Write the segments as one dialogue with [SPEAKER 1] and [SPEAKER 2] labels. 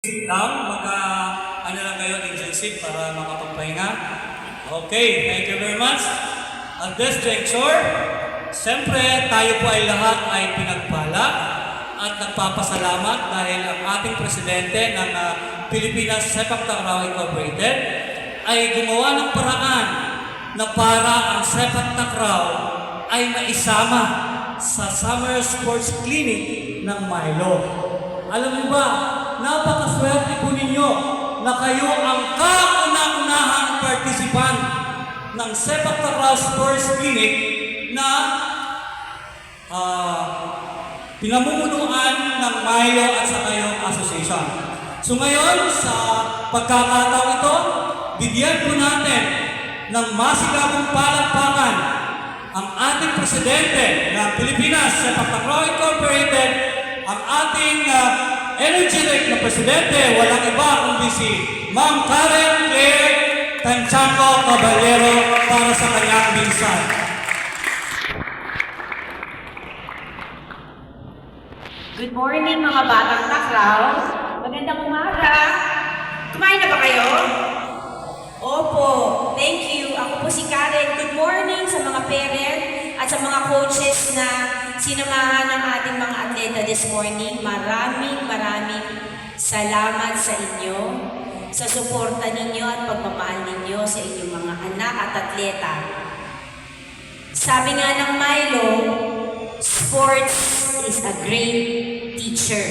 [SPEAKER 1] lang, ano lang kayo, intensive para makapagpahinga. Okay, thank you very much. At this juncture, siyempre tayo po ay lahat ay pinagpala at nagpapasalamat dahil ang ating presidente ng Pilipinas Sepak Takraw Incorporated ay gumawa ng paraan na para ang Sepak Takraw ay maisama sa Summer Sports Clinic ng Milo. Alam niyo ba, napakaswerte po ninyo na kayo ang kauna-unahang participant ng Sepak Takraw Sports Clinic na pinamumunuan ng Milo at sa kayong association. So ngayon, sa pagkakataon ito, bigyan po natin ng masigabong palakpakan ang ating presidente ng Pilipinas Sepak Takraw Incorporated, ang ating energetic na presidente, walang iba kundi si Ma'am Karen Claire Tanchaco Caballero para sa kanyang minsan.
[SPEAKER 2] Good morning mga batang takraw. Magandang umaga. Kumain na ba kayo? Opo, thank you. Ako po si Karen. Good morning sa mga parent at sa mga coaches na sinamahan ng ating mga atleta this morning. Maraming salamat sa inyo, sa suporta ninyo at pagmamahal ninyo sa inyong mga anak at atleta. Sabi nga ng Milo, sports is a great teacher.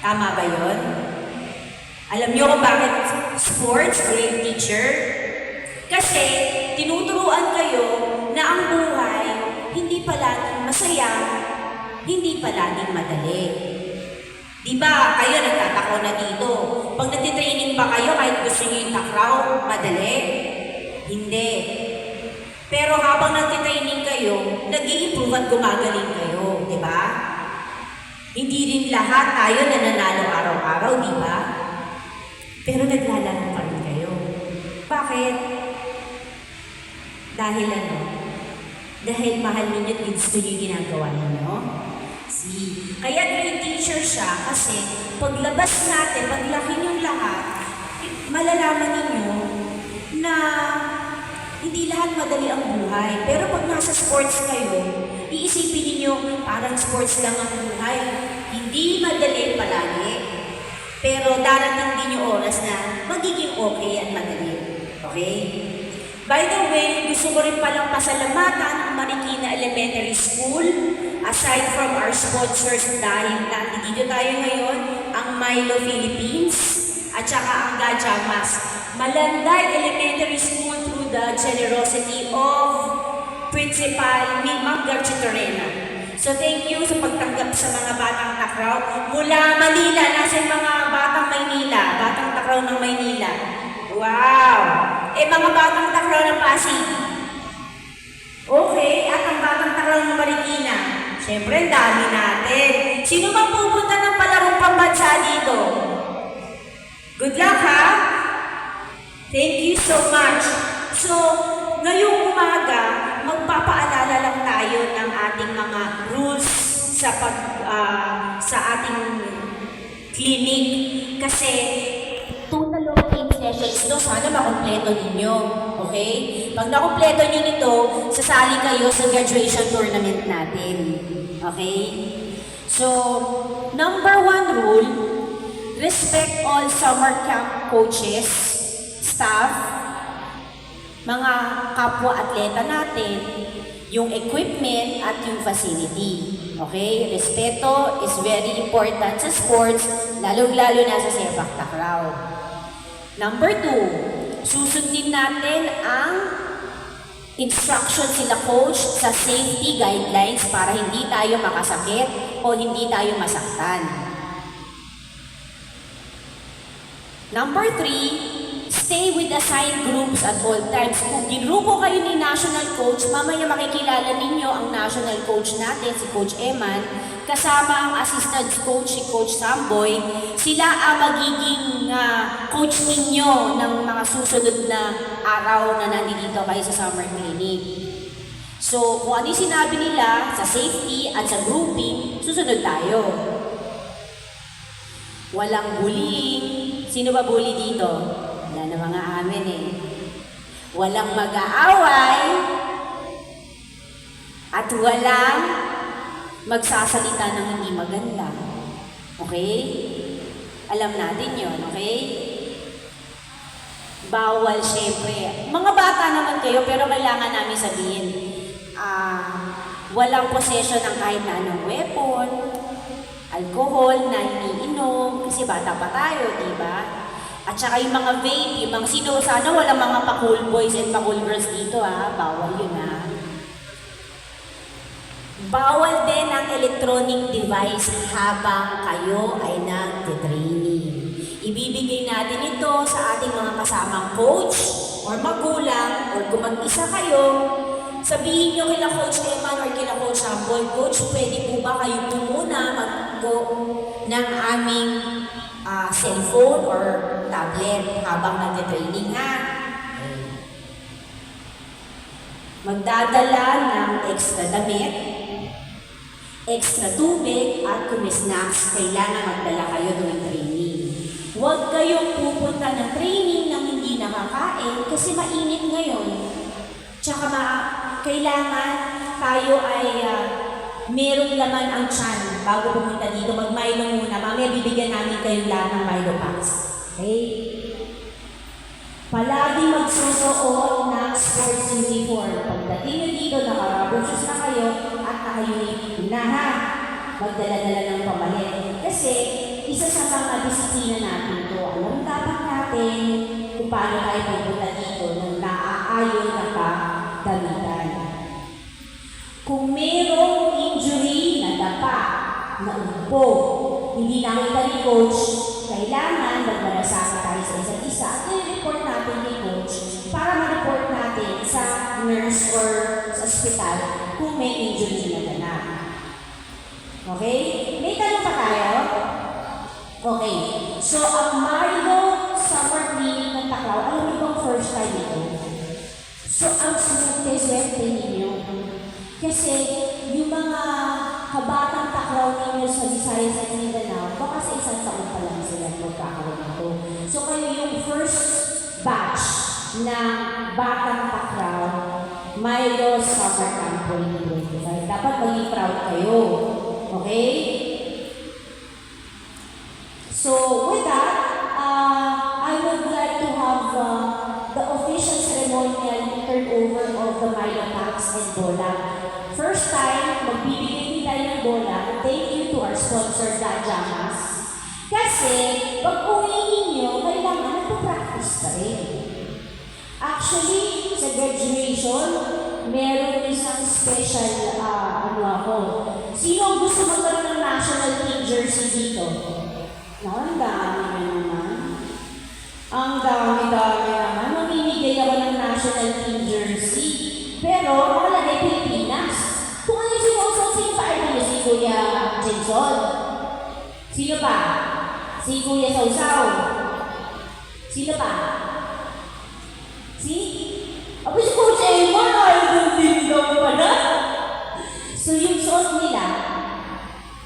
[SPEAKER 2] Tama ba yun? Alam niyo kung bakit sports great teacher? Kasi tinuturuan kayo na ang buhay hindi palaging masaya, hindi palaging madali. Diba, kayo nagtatakbo na dito. Pag nagtitraining ba kayo kahit gusto niyo yung takraw, madali? Hindi. Pero habang nagtitraining kayo, nag-i-improve at gumagaling kayo, di ba? Hindi rin lahat tayo nananalo araw-araw, di ba? Pero naglalaro pa rin kayo. Bakit? Dahil ano? Dahil mahal ninyo at gusto niyo yung ginagawa ninyo? See? Kaya great teacher siya kasi paglabas natin, paglaki niyong lahat, malalaman ninyo na hindi lahat madali ang buhay. Pero pag nasa sports kayo, iisipin ninyo parang sports lang ang buhay. Hindi madali palagi. Pero darating din yung oras na magiging okay at madali. Okay? By the way, gusto ko rin palang pasalamatan ang Marikina Elementary School. Aside from our sponsors dahil nandito tayo ngayon, ang Milo Philippines at saka ang Gajamas. Malanday Elementary School through the generosity of Principal Ma'am Garchi Torena. So thank you sa pagtanggap sa mga batang takraw. Mula Manila, nasa mga batang Maynila, batang takraw ng Maynila. Wow! Mga batang takraw ng Pasig. Okay, at ang batang takraw ng Marikina. Siyempre, dami natin. Sino bang pupunta ng palarong pambansa dito? Good luck, ha? Thank you so much. So, ngayong umaga, magpapaalala lang tayo ng ating mga rules sa ating clinic. Kasi, total of 8 sessions to, sana makompleto ninyo. Okay? Pag nakompleto nyo nito, sasali kayo sa graduation tournament natin. Okay? So, number 1 rule, respect all summer camp coaches, staff, mga kapwa-atleta natin, yung equipment at yung facility. Okay? Respeto is very important sa sports, lalo-lalo na sa sepak takraw. Number 2, susundin natin ang instruction sila coach sa safety guidelines para hindi tayo makasakit o hindi tayo masaktan. Number 3, stay with assigned groups at all times. Kung ginrupo kayo ni national coach, mamaya makikilala ninyo ang national coach natin, si Coach Eman, kasama ang assistant coach, si Coach Samboy. Sila ang magiging coach ninyo ng mga susunod na araw na nandito kayo sa summer clinic. So, kung ano yung sinabi nila sa safety at sa grouping, susunod tayo. Walang bullying. Sino ba bully dito? Wala na mga amin eh. Walang mag-aaway. At walang magsasalita ng hindi maganda. Okay? Alam natin yon, okay? Bawal, syempre. Mga bata naman kayo, pero kailangan namin sabihin, walang possession ng kahit na anong weapon, alcohol na iniinom, kasi bata pa tayo, di ba? At saka yung mga vape, yung mga sino, sana walang mga pa-cool boys and pa-cool girls dito, bawal yun, Bawal din ang electronic device habang kayo ay nag-training. Ibibigay natin ito sa ating mga kasamang coach or magulang or kung mag-isa kayo, sabihin nyo kila Coach Eman or kila Coach Amboy, Coach, pwede po ba kayo po muna mag-go ng aming cellphone or tablet habang nag-training, Magdadala ng extra damit, extra tubig, at kung may snacks, kailangan magdala kayo tuwing training. Huwag kayong pupunta ng training nang hindi nakakain kasi mainit ngayon. Tsaka kailangan tayo ay merong laman ang tiyan bago pumunta dito. Mag-Milo muna. Mamaya bibigyan namin kayong lahat ng Milo packs. Okay? Palagi magsusuot ng sports uniform. Pagdating nyo dito, naka-rubber shoes na kayo at naka-uniform na, magdala-dala ng pamalit. Kasi, isa sa mga disiplina natin ito. Alam dapat natin kung paano tayo pupunta dito ng naaayon na kagamitan. Kung mayroong injury na dapa, na upo, hindi nakita ni Coach, kailangan magmalasakit tayo sa isa't isa at i-report natin ni Coach para ma-report natin sa nurse or sa ospital kung may injury na ganap. Okay? May tanong pa tayo? Okay. So, ang Milo Summer Clinic ng Taclaw, alam niyo bang first time ito? So, ang swerte ninyo. Kasi, yung mga kabatang Taclaw ninyo sa Visayas at Mindanao, baka sa isang taon pa lang sila magkakaroon nito. So, kayo yung first batch na batang Taclaw, Milo Summer Camp 2025. Dapat maging proud kayo. Okay? So, with that, I would like to have the official ceremonial turnover of the Milo packs and bola. First time, magbibigay din tayo ng bola. Thank you to our sponsor, Dajamas. Kasi, pag uwi ninyo, kailangan nagpa-practice pa rin. Actually, sa graduation, meron isang special, Sino ang gusto magkaroon ng national team jersey dito? Ang dami naman. Ang dami-dami naman. Mamimigay ako ng national team jersey. Pero, nakalagay Pilipinas. Kung ano yung sinusunod, sino pa ay si Kuya Jenson? Sino pa? Si Kuya Sausaw? Sino pa? Si Coach Emma, ay din daw pala. So, yung suot nila,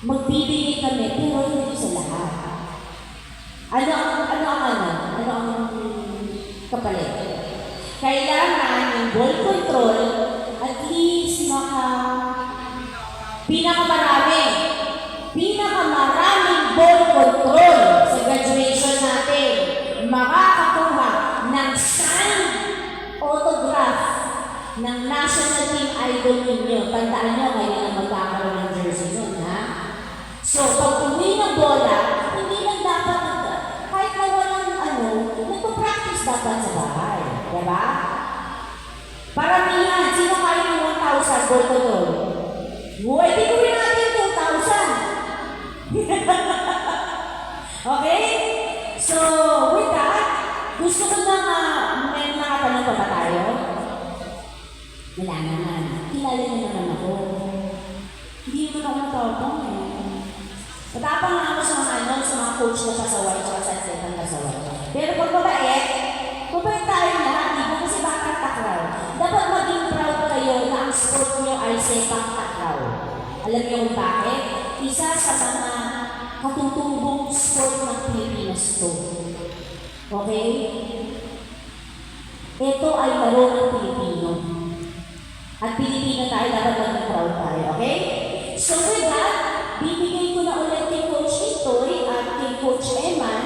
[SPEAKER 2] magbibigay kami, pero hindi sa lahat. Ano ang kapalit? Kailangan yung ball control at least pinakamaraming ball control sa graduation natin. Makakakuha ng signed autograph ng national team idol ninyo. Tandaan nyo, ngayon ang magkakaroon ng jersey nun, So, pag uwi ng bola, hindi lang dapat kahit na walang nagpa-practice dapat sa bahay. Diba? Paramihan, sino kaya ng 1,000 ball control? Pwede ko rin natin 2,000. Okay? So, with that, gusto ko na may nakatanong pa ba tayo? Wala naman. Kilala niyo naman ako. Hindi mo na matapang Matapang na ako sa mga coach na pasaway at sa setang pasaway. Pero pag mabait tayo lahat, di ba? Kasi bakit Taclaw? Dapat maging proud kayo na ang sport nyo ay sepak Taclaw. Alam niyo kung bakit? Isa sa mga katutubong sport
[SPEAKER 3] sport ng Pilipinas to. Okay? Ito ay laro ng Pilipino. At Pilipino tayo, dapat maging proud tayo, okay? So with that, bibigay ko na ulit kay Coach Itoy at kay Coach Eman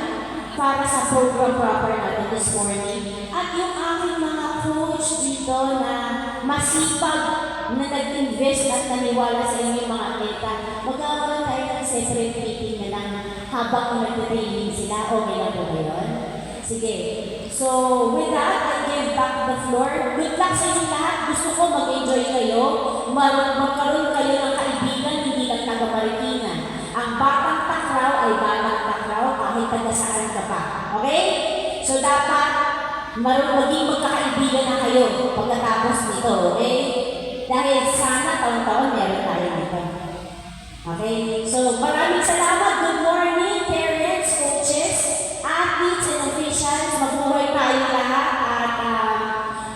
[SPEAKER 3] para sa program proper natin this morning. At yung aking mga coach dito na masipag na nag-invest at naniwala sa inyong mga atleta, magkakaroon tayo ng separate meeting na lang habang nag-training sila. Okay lang po ba yun? Sige. So, with that, I give back the floor. Good luck sa inyong lahat. Gusto ko mag-enjoy kayo. Magkaroon kayo ng kaibigan, hindi lang taga-Marikina. Ang batang takraw ay batang takraw kahit taga-saan ka pa. Okay? So, dapat maging magkakaibigan na kayo pagkatapos nito. Okay? Dahil sana taon-taon meron tayo nito. Okay? So, maraming salamat. Good morning, parents, coaches, athletes, and officials. Mabuhay tayo lahat at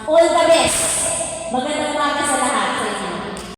[SPEAKER 3] all the best. Magandang